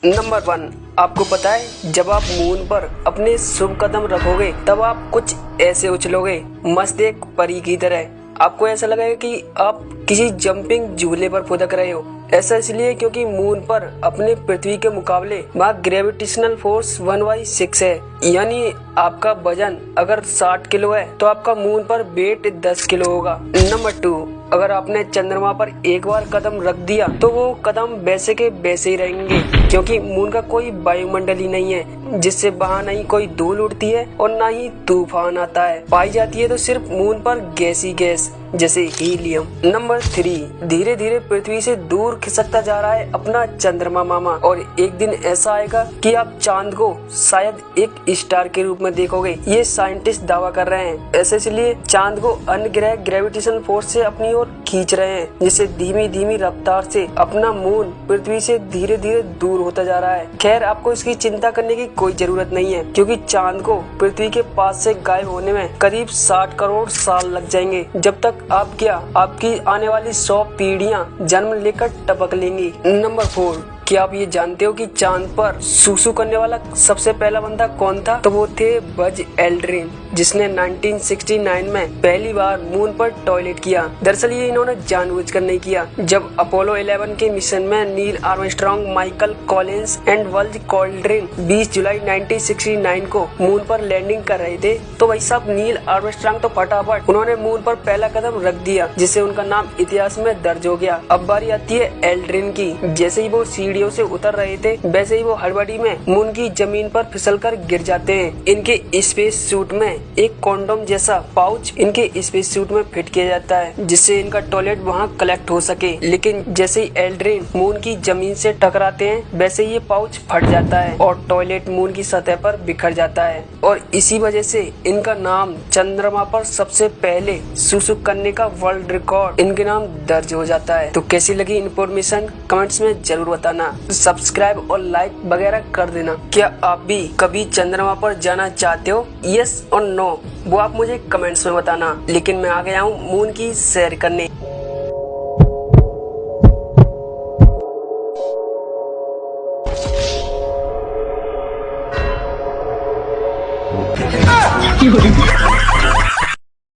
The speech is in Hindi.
नंबर 1, आपको पता है जब आप मून पर अपने शुभ कदम रखोगे तब आप कुछ ऐसे उछलोगे मस्त एक परी की तरह। आपको ऐसा लगेगा कि आप किसी जंपिंग झूले पर फुदक रहे हो। ऐसा इसलिए क्योंकि मून पर अपने पृथ्वी के मुकाबले वहाँ ग्रेविटेशनल फोर्स 1/6 है। यानी आपका वजन अगर 60 किलो है तो आपका मून पर वेट 10 किलो होगा। नंबर 2, अगर आपने चंद्रमा पर एक बार कदम रख दिया तो वो कदम वैसे के वैसे ही रहेंगे, क्योंकि मून का कोई वायुमंडल ही नहीं है जिससे वहाँ नहीं कोई धूल उड़ती है और ना ही तूफान आता है। पाई जाती है तो सिर्फ मून पर गैस ही गैस, जैसे हीलियम। नंबर 3, धीरे धीरे पृथ्वी से दूर खिसकता जा रहा है अपना चंद्रमा मामा, और एक दिन ऐसा आएगा कि आप चांद को शायद एक स्टार के रूप में देखोगे। ये साइंटिस्ट दावा कर रहे हैं। ऐसे इसलिए चांद को अन्य ग्रह ग्रेविटेशन फोर्स से अपनी ओर खींच रहे हैं, जिससे धीमी धीमी रफ्तार से अपना मून पृथ्वी से धीरे धीरे दूर होता जा रहा है। खैर, आपको इसकी चिंता करने की कोई जरूरत नहीं है, क्योंकि चांद को पृथ्वी के पास से गायब होने में करीब 60 करोड़ साल लग जाएंगे। जब तक आप क्या आपकी आने वाली 100 पीढ़ियां जन्म लेकर टपक लेंगी। नंबर 4, क्या आप ये जानते हो कि चांद पर सुसु करने वाला सबसे पहला बंदा कौन था? तो वो थे बज एल्ड्रिन, जिसने 1969 में पहली बार मून पर टॉयलेट किया। दरअसल ये इन्होंने जानबूझकर नहीं किया। जब अपोलो 11 के मिशन में Neil Armstrong, Michael Collins and Buzz Aldrin 20 जुलाई 1969 को मून पर लैंडिंग कर रहे थे, तो भाई साहब नील आर्मस्ट्रांग तो फटाफट उन्होंने मून पर पहला कदम रख दिया, जिससे उनका नाम इतिहास में दर्ज हो गया। अब बारी आती है एल्ड्रिन की। जैसे ही वो सीढ़ियों से उतर रहे थे, वैसे ही वो हड़बड़ी में मून की जमीन पर फिसलकर गिर जाते हैं। इनके स्पेस सूट में एक कॉन्डोम जैसा पाउच इनके स्पेस सूट में फिट किया जाता है, जिससे इनका टॉयलेट वहाँ कलेक्ट हो सके। लेकिन जैसे ही एल्ड्रिन मून की जमीन से टकराते हैं, वैसे ही ये पाउच फट जाता है और टॉयलेट मून की सतह पर बिखर जाता है, और इसी वजह से इनका नाम चंद्रमा पर सबसे पहले सुसु करने का वर्ल्ड रिकॉर्ड इनके नाम दर्ज हो जाता है। तो कैसी लगी इन्फॉर्मेशन कमेंट्स में जरूर बताना। सब्सक्राइब और लाइक वगैरह कर देना। क्या आप भी कभी चंद्रमा पर जाना चाहते हो? यस और नो वो आप मुझे कमेंट्स में बताना। लेकिन मैं आ गया हूँ मून की सैर करने।